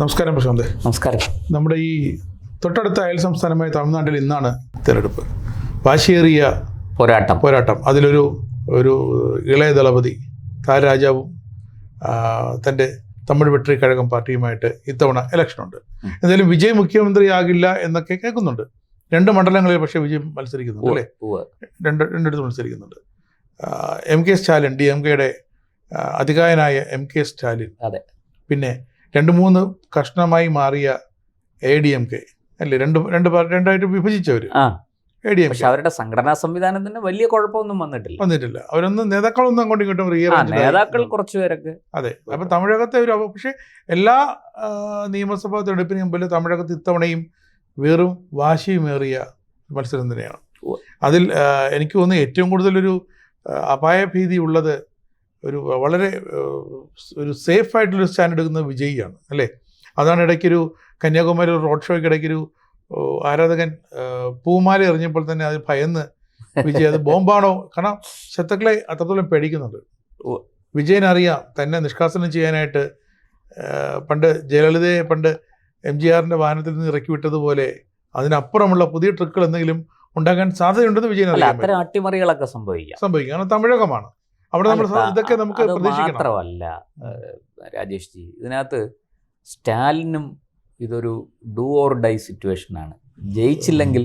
നമസ്കാരം പ്രശാന്ത്. നമസ്കാരം. നമ്മുടെ ഈ തൊട്ടടുത്ത അയൽ സംസ്ഥാനമായ തമിഴ്നാട്ടിൽ ഇന്നാണ് തിരഞ്ഞെടുപ്പ്. വാശിയേറിയ പോരാട്ടം. അതിലൊരു ഇളയ ദളപതി താരരാജാവും തൻ്റെ തമിഴ് വെട്രി കഴകം പാർട്ടിയുമായിട്ട് ഇത്തവണ ഇലക്ഷനുണ്ട്. എന്തായാലും വിജയ് മുഖ്യമന്ത്രിയാകില്ല എന്നൊക്കെ കേൾക്കുന്നുണ്ട്. 2 മണ്ഡലങ്ങളിൽ പക്ഷേ വിജയ് മത്സരിക്കുന്നുണ്ട് അല്ലേ? രണ്ടിടത്ത് മത്സരിക്കുന്നുണ്ട്. എം കെ സ്റ്റാലിൻ, DMK-യുടെ അധികായനായ എം കെ സ്റ്റാലിൻ, പിന്നെ 2-3 കഷ്ണമായി മാറിയ ADMK അല്ലേ, രണ്ടായിട്ട് വിഭജിച്ചവർ. ADMK അവരുടെ സംഘടനാ സംവിധാനത്തിന് വലിയ കുഴപ്പമൊന്നും വന്നിട്ടില്ല. അവരൊന്നും നേതാക്കളൊന്നും അങ്ങോട്ടും ഇങ്ങോട്ടും നേതാക്കൾ കുറച്ചുപേരൊക്കെ. അതെ. അപ്പൊ തമിഴകത്തെ പക്ഷേ എല്ലാ നിയമസഭാ തെരഞ്ഞെടുപ്പിന് മുമ്പിൽ തമിഴകത്ത് ഇത്തവണയും വെറും വാശിയുമേറിയ മത്സരം തന്നെയാണ്. അതിൽ എനിക്ക് തോന്നുന്നു ഏറ്റവും കൂടുതലൊരു അപായഭീതി ഉള്ളത് വളരെ സേഫ് ആയിട്ടുള്ളൊരു സ്റ്റാൻഡ് എടുക്കുന്നത് വിജയിയാണ് അല്ലേ? അതാണ് ഇടയ്ക്കൊരു കന്യാകുമാരി റോഡ് ഷോയ്ക്ക് ഇടയ്ക്കൊരു ആരാധകൻ പൂമാല എറിഞ്ഞപ്പോൾ തന്നെ അത് ഭയന്ന് വിജയ് അത് ബോംബാണോ, കാരണം ശത്രുക്കളെ അത്രത്തോളം പേടിക്കുന്നുണ്ട്. വിജയനറിയാം തന്നെ നിഷ്കാസനം ചെയ്യാനായിട്ട് പണ്ട് ജയലളിതയെ MGR-ന്റെ വാഹനത്തിൽ നിന്ന് ഇറക്കി വിട്ടതുപോലെ അതിനപ്പുറമുള്ള പുതിയ ട്രിക്കുകൾ എന്തെങ്കിലും ഉണ്ടാകാൻ സാധ്യതയുണ്ടെന്ന് വിജയനറിയാം. അത്തരം അട്ടിമറികളൊക്കെ സംഭവിക്കും. കാരണം തമിഴകമാണ് അവിടെ നമ്മൾ ഇതൊക്കെ നമുക്ക് പ്രതീക്ഷിക്കണം. മാത്രമല്ല രാജേഷ് ജി, ഇതിനകത്ത് സ്റ്റാലിനും ഇതൊരു ഡു ഓർ ഡൈ സിറ്റുവേഷനാണ്. ജയിച്ചില്ലെങ്കിൽ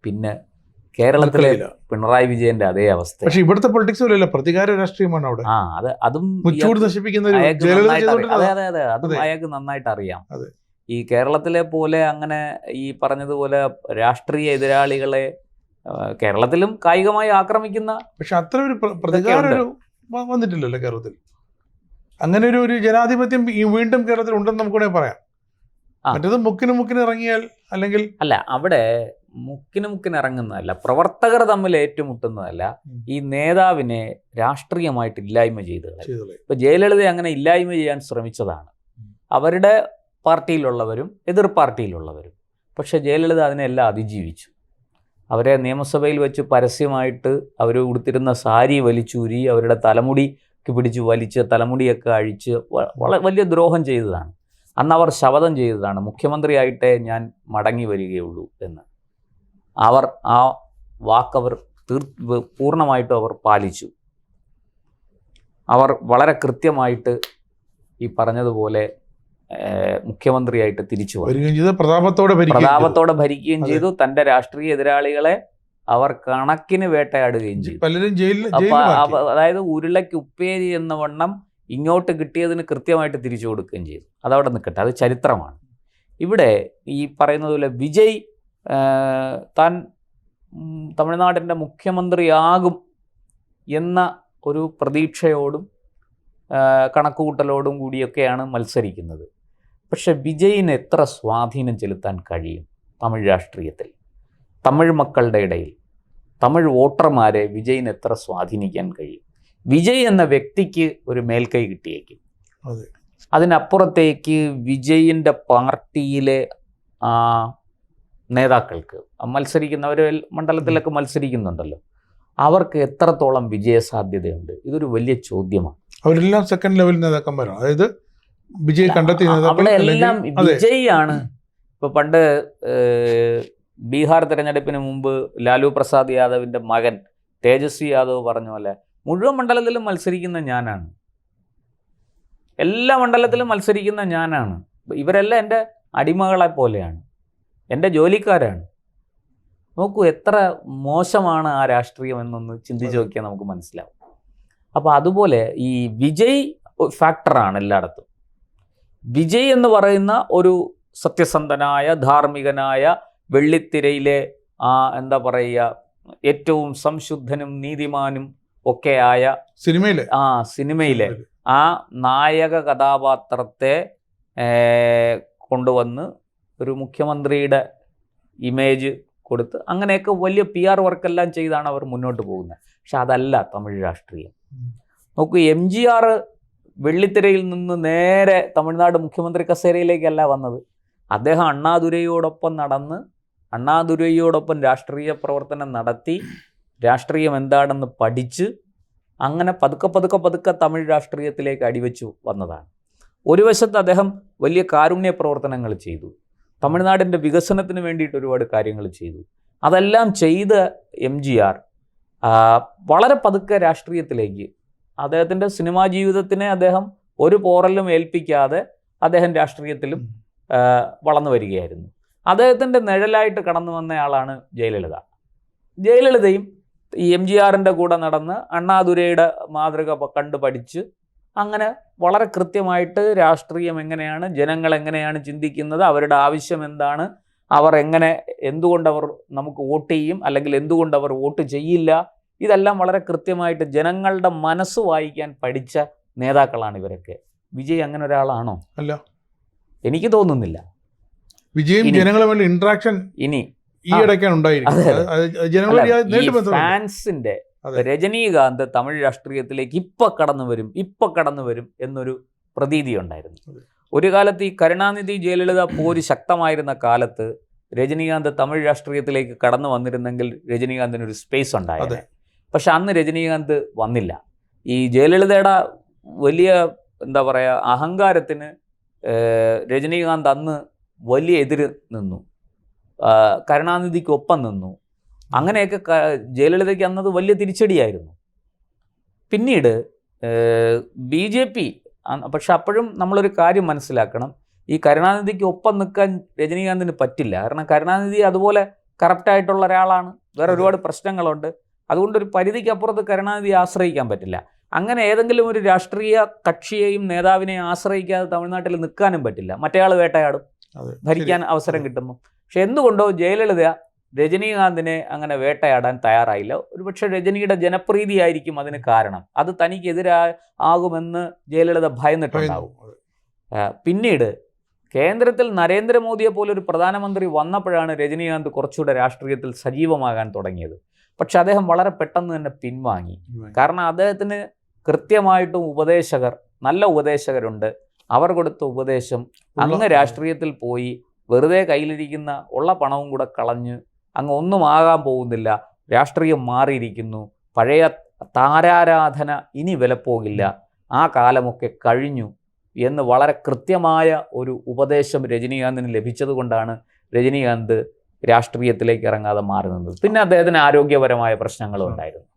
പിന്നെ കേരളത്തിലെ പിണറായി വിജയന്റെ അതേ അവസ്ഥ. പക്ഷെ ഇവിടുത്തെ പൊളിറ്റിക്സ് പോലെയല്ല, പ്രതികാര രാഷ്ട്രീയമാണ് അവിടെ. അതും നശിപ്പിക്കുന്ന അതും അയാൾക്ക് നന്നായിട്ട് അറിയാം. ഈ കേരളത്തിലെ പോലെ അങ്ങനെ ഈ പറഞ്ഞതുപോലെ രാഷ്ട്രീയ എതിരാളികളെ കേരളത്തിലും കായികമായി ആക്രമിക്കുന്ന, പക്ഷെ അത്ര ഒരു പ്രതികാരം വന്നിട്ടില്ലല്ലോ കേരളത്തിൽ. അങ്ങനെ ഒരു ജനാധിപത്യം വീണ്ടും കേരളത്തിൽ ഉണ്ടെന്ന് നമുക്ക് പറയാം. മറ്റേത് മുക്കിന് ഇറങ്ങിയാൽ അല്ലെങ്കിൽ അവിടെ മുക്കിന് ഇറങ്ങുന്നതല്ല, പ്രവർത്തകർ തമ്മിൽ ഏറ്റുമുട്ടുന്നതല്ല, ഈ നേതാവിനെ രാഷ്ട്രീയമായിട്ട് ഇല്ലായ്മ ചെയ്തത്. ഇപ്പൊ ജയലളിത അങ്ങനെ ഇല്ലായ്മ ചെയ്യാൻ ശ്രമിച്ചതാണ്, അവരുടെ പാർട്ടിയിലുള്ളവരും എതിർ പാർട്ടിയിലുള്ളവരും. പക്ഷെ ജയലളിത അതിനെല്ലാം അതിജീവിച്ചു. അവരെ നിയമസഭയിൽ വെച്ച് പരസ്യമായിട്ട് അവർ ഉടുത്തിരുന്ന സാരി വലിച്ചൂരി അവരുടെ തലമുടിക്ക് പിടിച്ച് വലിച്ച് തലമുടിയൊക്കെ അഴിച്ച് വലിയ ദ്രോഹം ചെയ്തതാണ്. അന്ന് അവർ ശപഥം ചെയ്തതാണ്, മുഖ്യമന്ത്രിയായിട്ടേ ഞാൻ മടങ്ങി വരികയുള്ളൂ എന്ന്. അവർ ആ വാക്കവർ പൂർണ്ണമായിട്ടും അവർ പാലിച്ചു. അവർ വളരെ കൃത്യമായിട്ട് ഈ പറഞ്ഞതുപോലെ മുഖ്യമന്ത്രിയായിട്ട് തിരിച്ചു വന്നു, പ്രതാപത്തോടെ ഭരിക്കുകയും ചെയ്തു. തൻ്റെ രാഷ്ട്രീയ എതിരാളികളെ അവർ കണക്കിന് വേട്ടയാടുകയും ചെയ്തു. അതായത് ഉരുളയ്ക്ക് ഉപ്പേരി എന്ന വണ്ണം ഇങ്ങോട്ട് കിട്ടിയതിന് കൃത്യമായിട്ട് തിരിച്ചു കൊടുക്കുകയും ചെയ്തു. അതവിടെ നിൽക്കട്ടെ, അത് ചരിത്രമാണ്. ഇവിടെ ഈ പറയുന്നത് പോലെ വിജയ് താൻ തമിഴ്നാടിൻ്റെ മുഖ്യമന്ത്രിയാകും എന്ന ഒരു പ്രതീക്ഷയോടും കണക്കുകൂട്ടലോടും കൂടിയൊക്കെയാണ് മത്സരിക്കുന്നത്. പക്ഷെ വിജയിന് എത്ര സ്വാധീനം ചെലുത്താൻ കഴിയും തമിഴ് രാഷ്ട്രീയത്തിൽ? തമിഴ് മക്കളുടെ ഇടയിൽ തമിഴ് വോട്ടർമാരെ വിജയിന് എത്ര സ്വാധീനിക്കാൻ കഴിയും? വിജയ് എന്ന വ്യക്തിക്ക് ഒരു മേൽക്കൈ കിട്ടിയേക്കും. അതിനപ്പുറത്തേക്ക് വിജയിൻ്റെ പാർട്ടിയിലെ നേതാക്കൾക്ക് മത്സരിക്കുന്നവർ മണ്ഡലത്തിലൊക്കെ മത്സരിക്കുന്നുണ്ടല്ലോ, അവർക്ക് എത്രത്തോളം വിജയസാധ്യതയുണ്ട്? ഇതൊരു വലിയ ചോദ്യമാണ്. അവരെല്ലാം സെക്കൻഡ് ലെവൽ നേതാക്കന്മാരാണ്. അതായത് വിജയ് കണ്ടെത്തി അവിടെ എല്ലാം വിജയ് ആണ്. ഇപ്പൊ പണ്ട് ബീഹാർ തെരഞ്ഞെടുപ്പിന് മുമ്പ് ലാലു പ്രസാദ് യാദവിൻ്റെ മകൻ തേജസ്വി യാദവ് പറഞ്ഞ പോലെ മുഴുവൻ മണ്ഡലത്തിലും മത്സരിക്കുന്ന ഞാനാണ്, എല്ലാ മണ്ഡലത്തിലും മത്സരിക്കുന്ന ഞാനാണ്, ഇവരെല്ലാം എൻ്റെ അടിമകളെ പോലെയാണ്, എൻ്റെ ജോലിക്കാരാണ്. നോക്കൂ എത്ര മോശമാണ് ആ രാഷ്ട്രീയം എന്നൊന്ന് ചിന്തിച്ച് നോക്കിയാൽ നമുക്ക് മനസ്സിലാവും. അപ്പോൾ അതുപോലെ ഈ വിജയ് ഫാക്ടറാണ് എല്ലായിടത്തും. വിജയ് എന്ന് പറയുന്ന ഒരു സത്യസന്ധനായ ധാർമ്മികനായ വെള്ളിത്തിരയിലെ എന്താ പറയുക, ഏറ്റവും സംശുദ്ധനും നീതിമാനും ഒക്കെയായ സിനിമയിലെ ആ നായക കഥാപാത്രത്തെ കൊണ്ടുവന്ന് ഒരു മുഖ്യമന്ത്രിയുടെ ഇമേജ് കൊടുത്ത് അങ്ങനെയൊക്കെ വലിയ PR വർക്കെല്ലാം ചെയ്താണ് അവർ മുന്നോട്ട് പോകുന്നത്. പക്ഷെ അതല്ല തമിഴ് രാഷ്ട്രീയം. നോക്കൂ, MGR വെള്ളിത്തിരയിൽ നിന്ന് നേരെ തമിഴ്നാട് മുഖ്യമന്ത്രി കസേരയിലേക്കല്ല വന്നത്. അദ്ദേഹം അണ്ണാദുരൈയോടൊപ്പം നടന്ന് അണ്ണാദുരൈയോടൊപ്പം രാഷ്ട്രീയ പ്രവർത്തനം നടത്തി രാഷ്ട്രീയം എന്താണെന്ന് പഠിച്ച് അങ്ങനെ പതുക്കെ തമിഴ് രാഷ്ട്രീയത്തിലേക്ക് അടിവെച്ചു വന്നതാണ്. ഒരു വശത്ത് അദ്ദേഹം വലിയ കാരുണ്യ പ്രവർത്തനങ്ങൾ ചെയ്തു, തമിഴ്നാടിൻ്റെ വികസനത്തിന് വേണ്ടിയിട്ട് ഒരുപാട് കാര്യങ്ങൾ ചെയ്തു. അതെല്ലാം ചെയ്ത MGR വളരെ പതുക്കെ രാഷ്ട്രീയത്തിലേക്ക്, അദ്ദേഹത്തിൻ്റെ സിനിമാ ജീവിതത്തിനെ അദ്ദേഹം ഒരു പോറലും ഏൽപ്പിക്കാതെ അദ്ദേഹം രാഷ്ട്രീയത്തിലും വളർന്നു വരികയായിരുന്നു. അദ്ദേഹത്തിൻ്റെ നിഴലായിട്ട് കടന്നു വന്നയാളാണ് ജയലളിത. ജയലളിതയും ഈ MGRൻ്റെ കൂടെ നടന്ന് അണ്ണാദുരൈയുടെ മാതൃക കണ്ടു പഠിച്ച് അങ്ങനെ വളരെ കൃത്യമായിട്ട് രാഷ്ട്രീയം എങ്ങനെയാണ്, ജനങ്ങൾ എങ്ങനെയാണ് ചിന്തിക്കുന്നത്, അവരുടെ ആവശ്യം എന്താണ്, അവർ എന്തുകൊണ്ടവർ നമുക്ക് വോട്ട് ചെയ്യും അല്ലെങ്കിൽ എന്തുകൊണ്ടവർ വോട്ട് ചെയ്യില്ല, ഇതെല്ലാം വളരെ കൃത്യമായിട്ട് ജനങ്ങളുടെ മനസ്സ് വായിക്കാൻ പഠിച്ച നേതാക്കളാണ് ഇവരൊക്കെ. വിജയ് അങ്ങനെ ഒരാളാണോ? അല്ല, എനിക്ക് തോന്നുന്നില്ല. വിജയും ജനങ്ങളുമായി ഇന്ററാക്ഷൻ ഇനി ഈയിടയ്ക്കാണ് ഉണ്ടായിരിക്കുന്നത്. ഫാൻസിന്റെ രജനീകാന്ത് തമിഴ് രാഷ്ട്രീയത്തിലേക്ക് ഇപ്പൊ കടന്നു വരും എന്നൊരു പ്രതീതി ഉണ്ടായിരുന്നു. ഒരു കാലത്ത് ഈ കരുണാനിധി ജയലളിത പോര് ശക്തമായിരുന്ന കാലത്ത് രജനീകാന്ത് തമിഴ് രാഷ്ട്രീയത്തിലേക്ക് കടന്നു വന്നിരുന്നെങ്കിൽ രജനീകാന്തിനൊരു സ്പേസ് ഉണ്ടായിരുന്നു. പക്ഷെ അന്ന് രജനീകാന്ത് വന്നില്ല. ഈ ജയലളിതയുടെ വലിയ എന്താ പറയുക അഹങ്കാരത്തിന് രജനീകാന്ത് അന്ന് വലിയ എതിര് നിന്നു, കരുണാനിധിക്കൊപ്പം നിന്നു. അങ്ങനെയൊക്കെ ജയലളിതയ്ക്ക് അന്നത് വലിയ തിരിച്ചടിയായിരുന്നു. പിന്നീട് BJP, പക്ഷെ അപ്പോഴും നമ്മളൊരു കാര്യം മനസ്സിലാക്കണം, ഈ കരുണാനിധിക്ക് ഒപ്പം നിൽക്കാൻ രജനീകാന്തിന് പറ്റില്ല. കാരണം കരുണാനിധി അതുപോലെ കറപ്റ്റായിട്ടുള്ള ഒരാളാണ്, വേറെ ഒരുപാട് പ്രശ്നങ്ങളുണ്ട്. അതുകൊണ്ടൊരു പരിധിക്കപ്പുറത്ത് കരുണാനിധി ആശ്രയിക്കാൻ പറ്റില്ല. അങ്ങനെ ഏതെങ്കിലും ഒരു രാഷ്ട്രീയ കക്ഷിയെയും നേതാവിനെയും ആശ്രയിക്കാതെ തമിഴ്നാട്ടിൽ നിൽക്കാനും പറ്റില്ല. മറ്റേയാൾ വേട്ടയാടും ഭരിക്കാൻ അവസരം കിട്ടുമ്പോൾ. പക്ഷെ എന്തുകൊണ്ടോ ജയലളിത രജനീകാന്തിനെ അങ്ങനെ വേട്ടയാടാൻ തയ്യാറായില്ല. ഒരുപക്ഷെ രജനിയുടെ ജനപ്രീതി ആയിരിക്കും അതിന് കാരണം. അത് തനിക്കെതിരാകുമെന്ന് ജയലളിത ഭയന്നിട്ടുണ്ടാവും. പിന്നീട് കേന്ദ്രത്തിൽ നരേന്ദ്രമോദിയെ പോലെ ഒരു പ്രധാനമന്ത്രി വന്നപ്പോഴാണ് രജനീകാന്ത് കുറച്ചുകൂടെ രാഷ്ട്രീയത്തിൽ സജീവമാകാൻ തുടങ്ങിയത്. പക്ഷെ അദ്ദേഹം വളരെ പെട്ടെന്ന് തന്നെ പിൻവാങ്ങി. കാരണം അദ്ദേഹത്തിന് കൃത്യമായിട്ടും നല്ല ഉപദേശകരുണ്ട്. അവർ കൊടുത്ത ഉപദേശം അങ്ങ് രാഷ്ട്രീയത്തിൽ പോയി വെറുതെ കയ്യിലിരിക്കുന്ന ഉള്ള പണവും കൂടെ കളഞ്ഞ് അങ്ങ് ഒന്നും ആകാൻ പോകുന്നില്ല, രാഷ്ട്രീയം മാറിയിരിക്കുന്നു, പഴയ താരാരാധന ഇനി വിലപ്പോകില്ല, ആ കാലമൊക്കെ കഴിഞ്ഞു എന്ന് വളരെ കൃത്യമായ ഒരു ഉപദേശം രജനീകാന്തിന് ലഭിച്ചത് കൊണ്ടാണ് രജനീകാന്ത് രാഷ്ട്രീയത്തിലേക്ക് ഇറങ്ങാതെ മാറി നിന്നത്. പിന്നെ അദ്ദേഹത്തിന് ആരോഗ്യപരമായ പ്രശ്നങ്ങളും ഉണ്ടായിരുന്നു.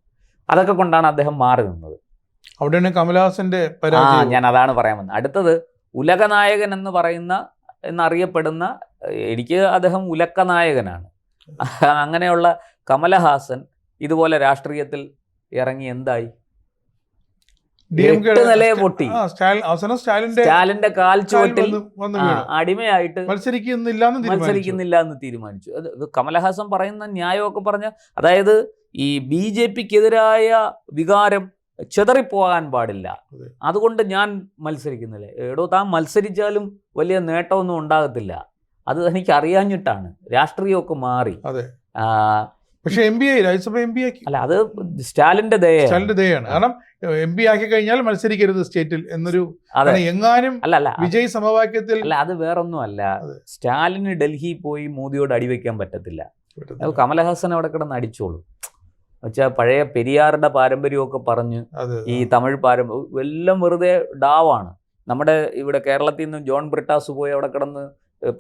അതൊക്കെ കൊണ്ടാണ് അദ്ദേഹം മാറി നിന്നത്. അവിടെയാണ് കമലഹാസന്റെ ഞാൻ അതാണ് പറയാൻ വന്നത്. അടുത്തത് ഉലകനായകൻ എന്നറിയപ്പെടുന്ന, എനിക്ക് അദ്ദേഹം ഉലക്കനായകനാണ്. അങ്ങനെയുള്ള കമലഹാസൻ ഇതുപോലെ രാഷ്ട്രീയത്തിൽ ഇറങ്ങി എന്തായി? 8 നിലയെ പൊട്ടി. സ്റ്റാലിന്റെ കാൽ ചുവട്ടിൽ അടിമയായിട്ട് മത്സരിക്കുന്നില്ല എന്ന് തീരുമാനിച്ചു. അത് കമലഹാസൻ പറയുന്ന ന്യായമൊക്കെ പറഞ്ഞ, അതായത് ഈ BJPക്കെതിരായ വികാരം ചെതറിപ്പോകാൻ പാടില്ല, അതുകൊണ്ട് ഞാൻ മത്സരിക്കുന്നില്ല. താൻ മത്സരിച്ചാലും വലിയ നേട്ടമൊന്നും ഉണ്ടാകത്തില്ല, അത് എനിക്ക് അറിയാഞ്ഞിട്ടാണ്, രാഷ്ട്രീയമൊക്കെ മാറി. പക്ഷെ രാജ്യസഭ MP ആക്കി. അല്ല, അത് സ്റ്റാലിന്റെ ദയാണ്. കാരണം MP ആക്കി കഴിഞ്ഞാൽ മത്സരിക്കരുത് സ്റ്റേറ്റിൽ എന്നൊരു എങ്ങാനും വിജയ് സമവാക്യത്തിൽ. അല്ല, അത് വേറൊന്നും അല്ല. സ്റ്റാലിന് ഡൽഹി പോയി മോദിയോട് അടിവെക്കാൻ പറ്റത്തില്ല. കമലഹാസൻ അവിടെ കിടന്ന് അടിച്ചോളൂ. വെച്ചാൽ പഴയ പെരിയാറുടെ പാരമ്പര്യമൊക്കെ പറഞ്ഞ് ഈ തമിഴ് എല്ലാം വെറുതെ ഡാവാണ്. നമ്മുടെ ഇവിടെ കേരളത്തിൽ നിന്ന് ജോൺ ബ്രിട്ടാസ് പോയി അവിടെ കിടന്ന്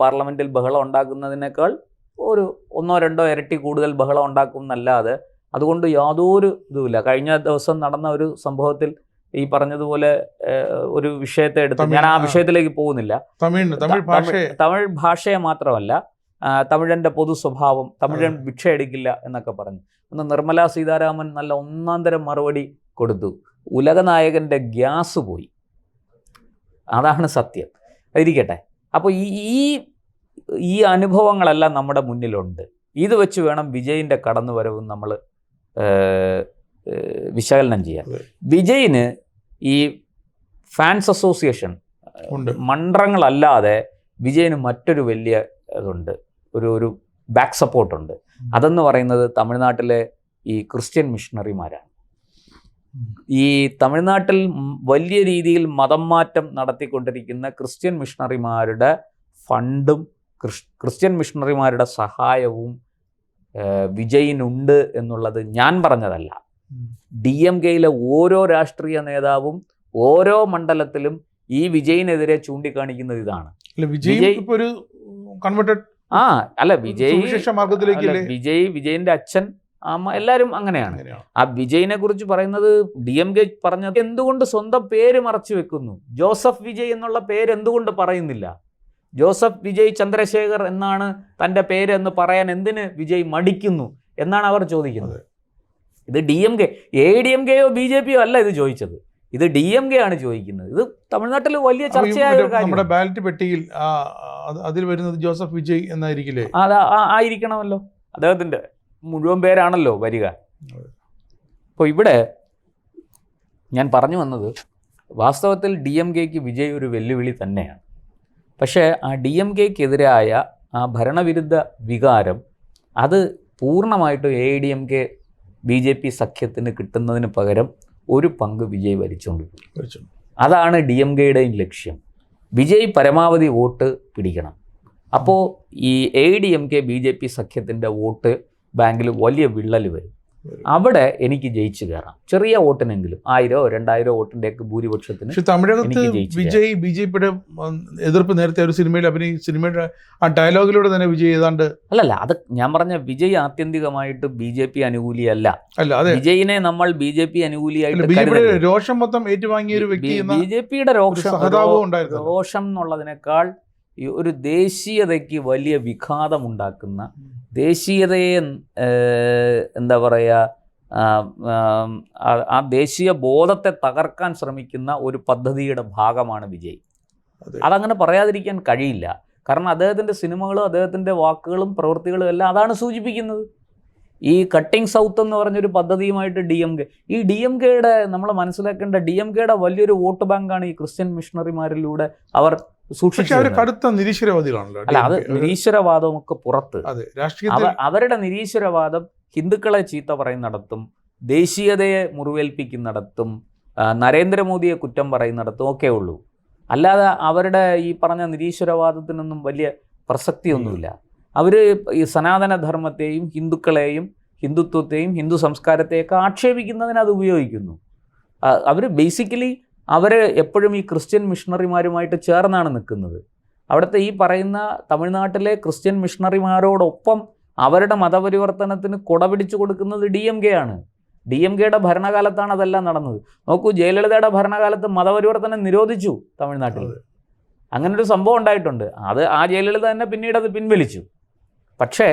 പാർലമെന്റിൽ ബഹളം ഉണ്ടാക്കുന്നതിനേക്കാൾ ഒരു 1-2 ഇരട്ടി കൂടുതൽ ബഹളം ഉണ്ടാക്കും എന്നല്ലാതെ അതുകൊണ്ട് യാതൊരു ഇതുമില്ല. കഴിഞ്ഞ ദിവസം നടന്ന ഒരു സംഭവത്തിൽ ഈ പറഞ്ഞതുപോലെ ഒരു വിഷയത്തെ എടുത്ത്, ഞാൻ ആ വിഷയത്തിലേക്ക് പോകുന്നില്ല. തമിഴ് ഭാഷയെ മാത്രമല്ല, തമിഴൻ്റെ പൊതു സ്വഭാവം, തമിഴൻ ഭിക്ഷ എടുക്കില്ല എന്നൊക്കെ പറഞ്ഞു. ഒന്ന് നിർമ്മലാ സീതാരാമൻ നല്ല ഒന്നാന്തരം മറുപടി കൊടുത്തു, ഉലകനായകൻ്റെ ഗ്യാസ് പോയി. അതാണ് സത്യം. ഇരിക്കട്ടെ. അപ്പോൾ ഈ അനുഭവങ്ങളെല്ലാം നമ്മുടെ മുന്നിലുണ്ട്. ഇത് വെച്ച് വേണം വിജയിൻ്റെ കടന്നുവരവും നമ്മൾ വിശകലനം ചെയ്യാൻ. വിജയിന് ഈ ഫാൻസ് അസോസിയേഷൻ മന്ത്രങ്ങളല്ലാതെ വിജയിന് മറ്റൊരു വലിയ ഇതുണ്ട്, ഒരു ബാക്ക് സപ്പോർട്ടുണ്ട്. അതെന്ന് പറയുന്നത് തമിഴ്നാട്ടിലെ ഈ ക്രിസ്ത്യൻ മിഷണറിമാരാണ്. ഈ തമിഴ്നാട്ടിൽ വലിയ രീതിയിൽ മതം മാറ്റം നടത്തിക്കൊണ്ടിരിക്കുന്ന ക്രിസ്ത്യൻ മിഷണറിമാരുടെ ഫണ്ടും ക്രിസ്ത്യൻ മിഷണറിമാരുടെ സഹായവും വിജയിനുണ്ട് എന്നുള്ളത് ഞാൻ പറഞ്ഞതല്ല. DMKയിലെ ഓരോ രാഷ്ട്രീയ നേതാവും ഓരോ മണ്ഡലത്തിലും ഈ വിജയിനെതിരെ ചൂണ്ടിക്കാണിക്കുന്നത് ഇതാണ്. വിജയ് ഇപ്പൊ ഒരു കൺവെർട്ടഡ് അല്ല വിജയ് വിജയിന്റെ അച്ഛൻ അമ്മ എല്ലാവരും അങ്ങനെയാണ്. ആ വിജയിനെ കുറിച്ച് പറയുന്നത് DMK പറഞ്ഞത് എന്തുകൊണ്ട് സ്വന്തം പേര് മറച്ചു വെക്കുന്നു, ജോസഫ് വിജയ് എന്നുള്ള പേര് എന്തുകൊണ്ട് പറയുന്നില്ല, ജോസഫ് വിജയ് ചന്ദ്രശേഖർ എന്നാണ് തൻ്റെ പേര് എന്ന് പറയാൻ എന്തിന് വിജയ് മടിക്കുന്നു എന്നാണ് അവർ ചോദിക്കുന്നത്. ഇത് DMK ADMKയോ BJPയോ അല്ല ഇത് ചോദിച്ചത്, ഇത് DMK ആണ് ചോദിക്കുന്നത്. ഇത് തമിഴ്നാട്ടിൽ വലിയ ചർച്ചയായ ഒരു കാര്യം. നമ്മുടെ ബാലറ്റ് പെട്ടിയിൽ അതിൽ വരുന്നത് ജോസഫ് വിജയ് എന്നായിരിക്കില്ലേ? ആയിരിക്കണമല്ലോ, അദ്ദേഹത്തിൻ്റെ മുഴുവൻ പേരാണല്ലോ വരിക. അപ്പോൾ ഇവിടെ ഞാൻ പറഞ്ഞു വന്നത് വാസ്തവത്തിൽ DMKക്ക് വിജയ് ഒരു വെല്ലുവിളി തന്നെയാണ്. പക്ഷേ ആ DMKക്കെതിരായ ആ ഭരണവിരുദ്ധ വികാരം അത് പൂർണ്ണമായിട്ട് ADMK BJP സഖ്യത്തിന് കിട്ടുന്നതിന് പകരം ഒരു പങ്ക് വിജയ് ഭരിച്ചുകൊണ്ടിരിക്കും. അതാണ് DMKയുടെയും ലക്ഷ്യം. വിജയ് പരമാവധി വോട്ട് പിടിക്കണം. അപ്പോൾ ഈ ADMK BJP സഖ്യത്തിൻ്റെ വോട്ട് ബാങ്കിൽ വലിയ വിള്ളൽ വരും. അവിടെ എനിക്ക് ജയിച്ചു കയറാം, ചെറിയ വോട്ടിനെങ്കിലും 1000-2000 വോട്ടിൻ്റെയൊക്കെ ഭൂരിപക്ഷത്തിന്. പക്ഷെ തമിഴകത്ത് വിജയ് BJPയുടെ എതിർപ്പ് നേരത്തെ ഒരു സിനിമയുടെ ആ ഡയലോഗിലൂടെ തന്നെ വിജയ് ഏതാണ്ട് അല്ലല്ല, അത് ഞാൻ പറഞ്ഞ വിജയ് ആത്യന്തികമായിട്ട് BJP അനുകൂലിയല്ല. വിജയിനെ നമ്മൾ BJP അനുകൂലിയായിട്ട് രോഷം മൊത്തം ഏറ്റുവാങ്ങിയ ഒരു വ്യക്തി, BJPയുടെ രോഷം എന്നുള്ളതിനേക്കാൾ ഒരു ദേശീയതയ്ക്ക് വലിയ വിഘാതമുണ്ടാക്കുന്ന, ദേശീയതയെ എന്താ പറയുക, ആ ദേശീയ ബോധത്തെ തകർക്കാൻ ശ്രമിക്കുന്ന ഒരു പദ്ധതിയുടെ ഭാഗമാണ് വിജയ്. അതങ്ങനെ പറയാതിരിക്കാൻ കഴിയില്ല. കാരണം അദ്ദേഹത്തിൻ്റെ സിനിമകളും അദ്ദേഹത്തിൻ്റെ വാക്കുകളും പ്രവൃത്തികളും എല്ലാം അതാണ് സൂചിപ്പിക്കുന്നത്. ഈ കട്ടിംഗ് സൗത്ത് എന്ന് പറഞ്ഞൊരു പദ്ധതിയുമായിട്ട് ഈ DMKയുടെ നമ്മൾ മനസ്സിലാക്കേണ്ട DMKയുടെ വലിയൊരു വോട്ട് ബാങ്കാണ് ഈ ക്രിസ്ത്യൻ മിഷണറിമാരിലൂടെ അവർ കടുത്ത നിരീശ്വരവാദികളാണല്ലോ. അല്ല, അത് നിരീശ്വരവാദമൊക്കെ പുറത്ത്. അവരുടെ നിരീശ്വരവാദം ഹിന്ദുക്കളെ ചീത്ത പറയുന്നിടത്തും, ദേശീയതയെ മുറിവേൽപ്പിക്കുന്നിടത്തും, നരേന്ദ്രമോദിയെ കുറ്റം പറയുന്നിടത്തും ഒക്കെ ഉള്ളൂ. അല്ലാതെ അവരുടെ ഈ പറഞ്ഞ നിരീശ്വരവാദത്തിനൊന്നും വലിയ പ്രസക്തിയൊന്നുമില്ല. അവർ ഈ സനാതനധർമ്മത്തെയും ഹിന്ദുക്കളെയും ഹിന്ദുത്വത്തെയും ഹിന്ദു സംസ്കാരത്തെയൊക്കെ ആക്ഷേപിക്കുന്നതിന് അത് ഉപയോഗിക്കുന്നു. അവർ ബേസിക്കലി എപ്പോഴും ഈ ക്രിസ്ത്യൻ മിഷണറിമാരുമായിട്ട് ചേർന്നാണ് നിൽക്കുന്നത്. അവിടുത്തെ ഈ പറയുന്ന തമിഴ്നാട്ടിലെ ക്രിസ്ത്യൻ മിഷണറിമാരോടൊപ്പം അവരുടെ മതപരിവർത്തനത്തിന് കുടപിടിച്ചു കൊടുക്കുന്നത് DMK ആണ്. DMKയുടെ ഭരണകാലത്താണ് അതെല്ലാം നടന്നത്. നോക്കൂ, ജയലളിതയുടെ ഭരണകാലത്ത് മതപരിവർത്തനം നിരോധിച്ചു തമിഴ്നാട്ടിൽ. അങ്ങനൊരു സംഭവം ഉണ്ടായിട്ടുണ്ട്. ആ ജയലളിത തന്നെ പിന്നീട് അത് പിൻവലിച്ചു. പക്ഷേ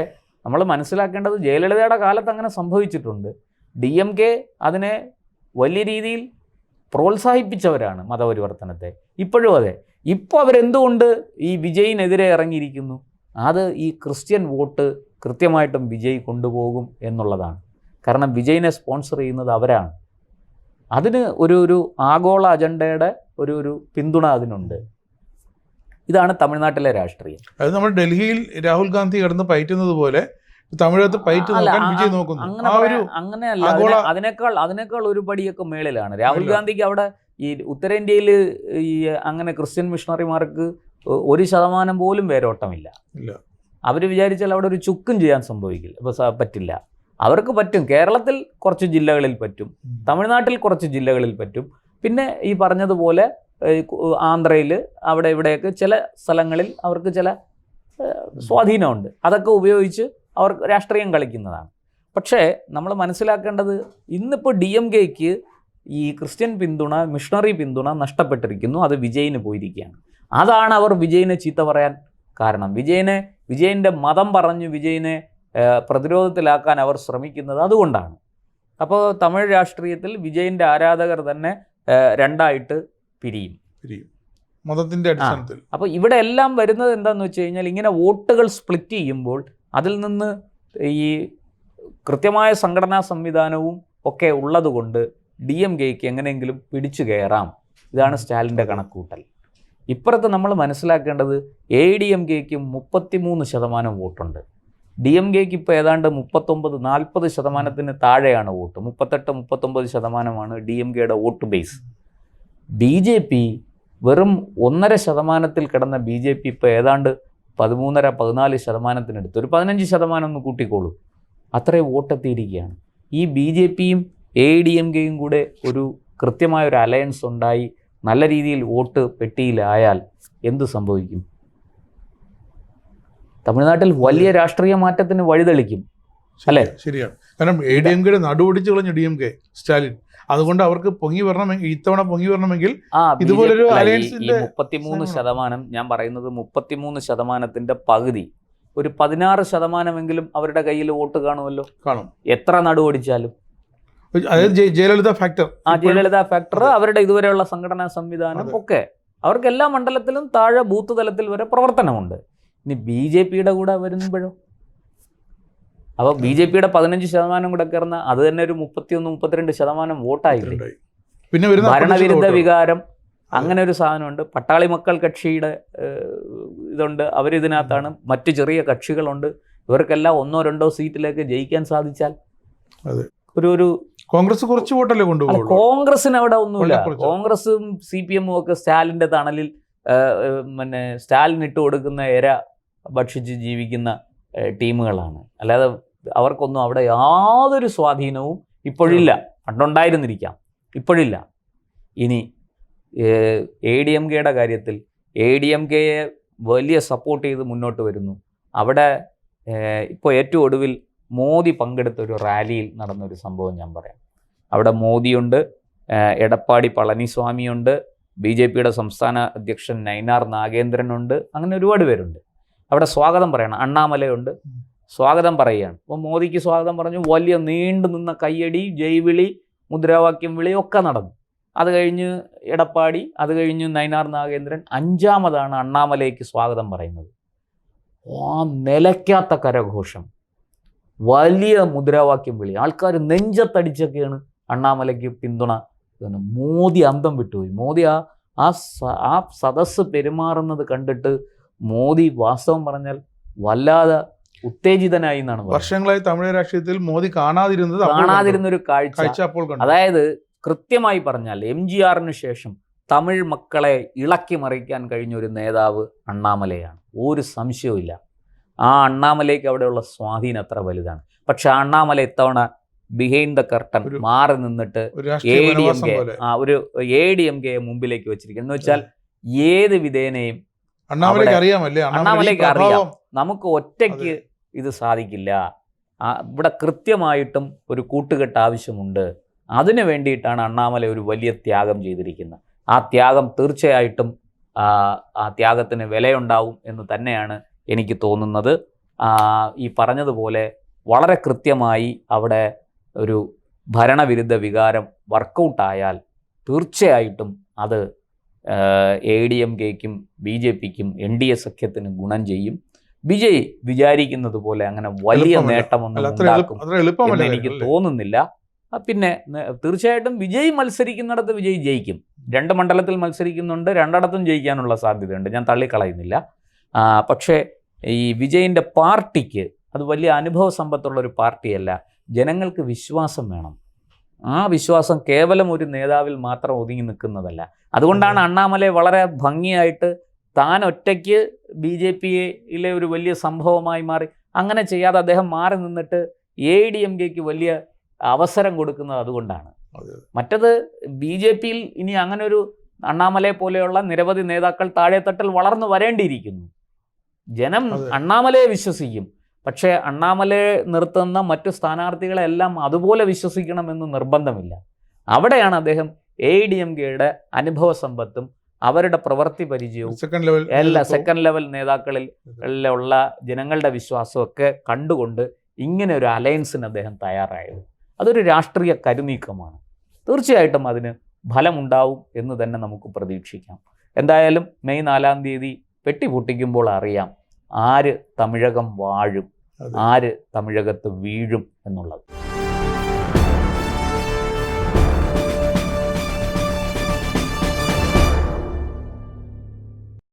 നമ്മൾ മനസ്സിലാക്കേണ്ടത് ജയലളിതയുടെ കാലത്ത് അങ്ങനെ സംഭവിച്ചിട്ടുണ്ട്. DMK അതിനെ വലിയ രീതിയിൽ പ്രോത്സാഹിപ്പിച്ചവരാണ് മതപരിവർത്തനത്തെ. ഇപ്പോഴും അതെ. ഇപ്പോൾ അവരെന്തുകൊണ്ട് ഈ വിജയിനെതിരെ ഇറങ്ങിയിരിക്കുന്നു? അത് ഈ ക്രിസ്ത്യൻ വോട്ട് കൃത്യമായിട്ടും വിജയ് കൊണ്ടുപോകും എന്നുള്ളതാണ്. കാരണം വിജയിനെ സ്പോൺസർ ചെയ്യുന്നത് അവരാണ്. അതിന് ഒരു ആഗോള അജണ്ടയുടെ ഒരു പിന്തുണ അതിനുണ്ട്. ഇതാണ് തമിഴ്നാട്ടിലെ രാഷ്ട്രീയം. അത് നമ്മൾ ഡൽഹിയിൽ രാഹുൽ ഗാന്ധി കിടന്ന് പയറ്റുന്നത് പോലെ തമിഴകത്ത് പയറ്റ് നോക്കാൻ വിജയ് നോക്കുന്നു. അങ്ങനെയല്ല, അതിനേക്കാൾ ഒരു പടിയൊക്കെ മേളിലാണ്. രാഹുൽ ഗാന്ധിക്ക് അവിടെ ഈ ഉത്തരേന്ത്യയിൽ ഈ അങ്ങനെ ക്രിസ്ത്യൻ മിഷണറിമാർക്ക് 1% പോലും വേരോട്ടമില്ല. അവർ വിചാരിച്ചാൽ അവിടെ ഒരു ചുക്കും ചെയ്യാൻ പറ്റില്ല. അവർക്ക് പറ്റും. കേരളത്തിൽ കുറച്ച് ജില്ലകളിൽ പറ്റും, തമിഴ്നാട്ടിൽ കുറച്ച് ജില്ലകളിൽ പറ്റും, പിന്നെ ഈ പറഞ്ഞതുപോലെ ആന്ധ്രയിൽ അവിടെ ഇവിടെയൊക്കെ ചില സ്ഥലങ്ങളിൽ അവർക്ക് ചില സ്വാധീനമുണ്ട്. അതൊക്കെ ഉപയോഗിച്ച് അവർ രാഷ്ട്രീയം കളിക്കുന്നതാണ്. പക്ഷേ നമ്മൾ മനസ്സിലാക്കേണ്ടത് ഇന്നിപ്പോൾ DMKക്ക് ഈ ക്രിസ്ത്യൻ പിന്തുണ, മിഷണറി പിന്തുണ നഷ്ടപ്പെട്ടിരിക്കുന്നു. അത് വിജയിന് പോയിരിക്കുകയാണ്. അതാണ് അവർ വിജയിനെ ചീത്ത പറയാൻ കാരണം. വിജയൻ്റെ മതം പറഞ്ഞ് വിജയിനെ പ്രതിരോധത്തിലാക്കാൻ അവർ ശ്രമിക്കുന്നത് അതുകൊണ്ടാണ്. അപ്പോൾ തമിഴ് രാഷ്ട്രീയത്തിൽ വിജയൻ്റെ ആരാധകർ തന്നെ രണ്ടായിട്ട് പിരിയും മതത്തിൻ്റെ അടിസ്ഥാനത്തിൽ. അപ്പോൾ ഇവിടെ എല്ലാം വരുന്നത് എന്താണെന്ന് വെച്ച് കഴിഞ്ഞാൽ, ഇങ്ങനെ വോട്ടുകൾ സ്പ്ലിറ്റ് ചെയ്യുമ്പോൾ അതിൽ നിന്ന് ഈ കൃത്യമായ സംഘടനാ സംവിധാനവും ഒക്കെ ഉള്ളതുകൊണ്ട് DMKക്ക് എങ്ങനെയെങ്കിലും പിടിച്ചു കയറാം. ഇതാണ് സ്റ്റാലിൻ്റെ കണക്കൂട്ടൽ. ഇപ്പുറത്ത് നമ്മൾ മനസ്സിലാക്കേണ്ടത് ADMKക്ക് 33% വോട്ടുണ്ട്. DMKക്ക് ഇപ്പോൾ ഏതാണ്ട് 39-40% താഴെയാണ് വോട്ട്. 38-39% DMKയുടെ വോട്ട് ബേസ്. BJP വെറും 1.5% കിടന്ന BJP ഇപ്പോൾ ഏതാണ്ട് 13-14% ഒരു 15% ഒന്ന് കൂട്ടിക്കോളൂ, അത്രയും വോട്ടെത്തിയിരിക്കുകയാണ്. ഈ BJPയും ADMKയും കൂടെ ഒരു കൃത്യമായൊരു അലയൻസ് ഉണ്ടായി നല്ല രീതിയിൽ വോട്ട് പെട്ടിയിലായാൽ എന്ത് സംഭവിക്കും? തമിഴ്നാട്ടിൽ വലിയ രാഷ്ട്രീയ മാറ്റത്തിന് വഴിതെളിക്കും. അല്ലേ? ശരിയാണ്. കാരണം ADMK നടുപിടിച്ച് കളഞ്ഞു DMK സ്റ്റാലിൻ. അതുകൊണ്ട് അവർക്ക് പൊങ്ങി വരണമെങ്കിൽ, ഇത്തവണ പൊങ്ങി വരണമെങ്കിൽ ഇതുപോലൊരു അലയൻസിന്റെ 33% ഞാൻ പറയുന്നത് 33%ന്റെ പകുതി, ഒരു 16% അവരുടെ കയ്യിൽ വോട്ട് കാണുമല്ലോ. കാണും. എത്ര നടുവടിച്ചാലും. അതായത് ജയലളിത ഫാക്ടർ. ജയലളിത ഫാക്ടർ, അവരുടെ ഇതുവരെയുള്ള സംഘടനാ സംവിധാനം ഒക്കെ, അവർക്ക് എല്ലാ മണ്ഡലത്തിലും താഴെ ബൂത്ത് തലത്തിൽ വരെ പ്രവർത്തനമുണ്ട്. ഇനി BJPയുടെ കൂടെ വരുമ്പോഴോ? അപ്പോൾ BJPയുടെ 15% കൂടെ കയറുന്ന അത് തന്നെ ഒരു 31-32% വോട്ടായില്ലേ. പിന്നെ ഭരണവിരുദ്ധ വികാരം അങ്ങനെ ഒരു സാധനമുണ്ട്. പട്ടാളി മക്കൾ കക്ഷിയുടെ ഇതുണ്ട്, അവരിതിനകത്താണ്. മറ്റ് ചെറിയ കക്ഷികളുണ്ട്. ഇവർക്കെല്ലാം 1-2 സീറ്റിലേക്ക് ജയിക്കാൻ സാധിച്ചാൽ ഒരു കോൺഗ്രസ് കുറച്ച് വോട്ടല്ലേ കൊണ്ടുപോകും. കോൺഗ്രസിന് അവിടെ ഒന്നുമില്ല. കോൺഗ്രസും CPM ഒക്കെ സ്റ്റാലിൻ്റെ തണലിൽ സ്റ്റാലിൻ ഇട്ട് കൊടുക്കുന്ന ഇര ഭക്ഷിച്ച് ജീവിക്കുന്ന ടീമുകളാണ്. അല്ലാതെ അവർക്കൊന്നും അവിടെ യാതൊരു സ്വാധീനവും ഇപ്പോഴില്ല. പണ്ടുണ്ടായിരുന്നിരിക്കാം, ഇപ്പോഴില്ല. ഇനി ADMKയുടെ കാര്യത്തിൽ ADMKയെ വലിയ സപ്പോർട്ട് ചെയ്ത് മുന്നോട്ട് വരുന്നു. അവിടെ ഇപ്പോൾ ഏറ്റവും ഒടുവിൽ മോദി പങ്കെടുത്ത ഒരു റാലിയിൽ നടന്നൊരു സംഭവം ഞാൻ പറയാം. അവിടെ മോദിയുണ്ട്, എടപ്പാടി പളനിസ്വാമിയുണ്ട്, BJPയുടെ സംസ്ഥാന അധ്യക്ഷൻ നൈനാർ നാഗേന്ദ്രനുണ്ട്, അങ്ങനെ ഒരുപാട് പേരുണ്ട്. അവിടെ സ്വാഗതം പറയണം. അണ്ണാമലയുണ്ട്, സ്വാഗതം പറയുകയാണ്. അപ്പോൾ മോദിക്ക് സ്വാഗതം പറഞ്ഞു. വലിയ നീണ്ടു നിന്ന കയ്യടി, ജയ്വിളി, മുദ്രാവാക്യം വിളി ഒക്കെ നടന്നു. അത് കഴിഞ്ഞ് എടപ്പാടി, അത് കഴിഞ്ഞ് നൈനാർ നാഗേന്ദ്രൻ, 5ാമതാണ് അണ്ണാമലയ്ക്ക് സ്വാഗതം പറയുന്നത്. നിലയ്ക്കാത്ത കരഘോഷം, വലിയ മുദ്രാവാക്യം വിളി, ആൾക്കാർ നെഞ്ചത്തടിച്ചൊക്കെയാണ് അണ്ണാമലയ്ക്ക് പിന്തുണ. മോദി അന്തം വിട്ടുപോയി. മോദി ആ സദസ്സ് പെരുമാറുന്നത് കണ്ടിട്ട് മോദി വാസ്തവം പറഞ്ഞാൽ വല്ലാതെ ഉത്തേജിതനായി എന്നാണ്. വർഷങ്ങളായി തമിഴ് രാഷ്ട്രീയത്തിൽ മോദി കാണാതിരുന്നൊരു കാഴ്ച അപ്പോൾ കണ്ടു. അതായത് കൃത്യമായി പറഞ്ഞാൽ MGRന് ശേഷം തമിഴ് മക്കളെ ഇളക്കി മറിക്കാൻ കഴിഞ്ഞ ഒരു നേതാവ് അണ്ണാമലയാണ്. ഒരു സംശയവുമില്ല. ആ അണ്ണാമലയ്ക്ക് അവിടെയുള്ള സ്വാധീനം അത്ര വലുതാണ്. പക്ഷെ അണ്ണാമല ഇത്തവണ ബിഹൈൻഡ് ദ കർട്ടൻ മാറി നിന്നിട്ട് ADMKയെ മുമ്പിലേക്ക് വെച്ചിരിക്കുന്നു. എന്ന് വെച്ചാൽ ഏത് വിധേനയും അണ്ണാമലയ്ക്ക് അറിയാം നമുക്ക് ഒറ്റയ്ക്ക് ഇത് സാധിക്കില്ല. ഇവിടെ കൃത്യമായിട്ടും ഒരു കൂട്ടുകെട്ട് ആവശ്യമുണ്ട്. അതിനു വേണ്ടിയിട്ടാണ് അണ്ണാമല ഒരു വലിയ ത്യാഗം ചെയ്തിരിക്കുന്നത്. ആ ത്യാഗം തീർച്ചയായിട്ടും ആ ത്യാഗത്തിന് വിലയുണ്ടാവും എന്ന് തന്നെയാണ് എനിക്ക് തോന്നുന്നത്. ഈ പറഞ്ഞതുപോലെ വളരെ കൃത്യമായി അവിടെ ഒരു ഭരണവിരുദ്ധ വികാരം വർക്കൗട്ടായാൽ തീർച്ചയായിട്ടും അത് ADMKയ്ക്കും BJPക്കും NDA സഖ്യത്തിന് ഗുണം ചെയ്യും. വിജയ് വിചാരിക്കുന്നത് പോലെ അങ്ങനെ വലിയ നേട്ടമൊന്നും ഉണ്ടാക്കും എന്ന് എനിക്ക് തോന്നുന്നില്ല. പിന്നെ തീർച്ചയായിട്ടും വിജയ് മത്സരിക്കുന്നിടത്ത് വിജയ് ജയിക്കും. 2 മണ്ഡലത്തിൽ മത്സരിക്കുന്നുണ്ട്, 2ഇടത്തും ജയിക്കാനുള്ള സാധ്യതയുണ്ട്, ഞാൻ തള്ളിക്കളയുന്നില്ല. പക്ഷേ ഈ വിജയിൻ്റെ പാർട്ടിക്ക് അത് വലിയ അനുഭവ സമ്പത്തുള്ളൊരു പാർട്ടിയല്ല. ജനങ്ങൾക്ക് വിശ്വാസം വേണം. ആ വിശ്വാസം കേവലം ഒരു നേതാവിൽ മാത്രം ഒതുങ്ങി നിൽക്കുന്നതല്ല. അതുകൊണ്ടാണ് അണ്ണാമലൈ വളരെ ഭംഗിയായിട്ട് താൻ ഒറ്റയ്ക്ക് BJPയിലെ ഒരു വലിയ സംഭവമായി മാറി. അങ്ങനെ ചെയ്യാതെ അദ്ദേഹം മാറി നിന്നിട്ട് ADMKയ്ക്ക് വലിയ അവസരം കൊടുക്കുന്നത് അതുകൊണ്ടാണ്. മറ്റത് BJPയിൽ ഇനി അങ്ങനെ ഒരു അണ്ണാമലയെ പോലെയുള്ള നിരവധി നേതാക്കൾ താഴെത്തട്ടിൽ വളർന്നു വരേണ്ടിയിരിക്കുന്നു. ജനം അണ്ണാമലയെ വിശ്വസിക്കും. പക്ഷേ അണ്ണാമലയെ നിർത്തുന്ന മറ്റു സ്ഥാനാർത്ഥികളെല്ലാം അതുപോലെ വിശ്വസിക്കണമെന്ന് നിർബന്ധമില്ല. അവിടെയാണ് അദ്ദേഹം ADMKയുടെ അനുഭവ സമ്പത്തും അവരുടെ പ്രവൃത്തി പരിചയവും സെക്കൻഡ് ലെവൽ നേതാക്കളിൽ ഉള്ള ജനങ്ങളുടെ വിശ്വാസമൊക്കെ കണ്ടുകൊണ്ട് ഇങ്ങനെ ഒരു അലയൻസിന് അദ്ദേഹം തയ്യാറായത്. അതൊരു രാഷ്ട്രീയ കരുനീക്കമാണ്. തീർച്ചയായിട്ടും അതിന് ഫലമുണ്ടാവും എന്ന് തന്നെ നമുക്ക് പ്രതീക്ഷിക്കാം. എന്തായാലും മെയ് 4-ാം തീയതി പെട്ടി പൊട്ടിക്കുമ്പോൾ അറിയാം ആര് തമിഴകം വാഴും, ആര് തമിഴകത്ത് വീഴും എന്നുള്ളത്.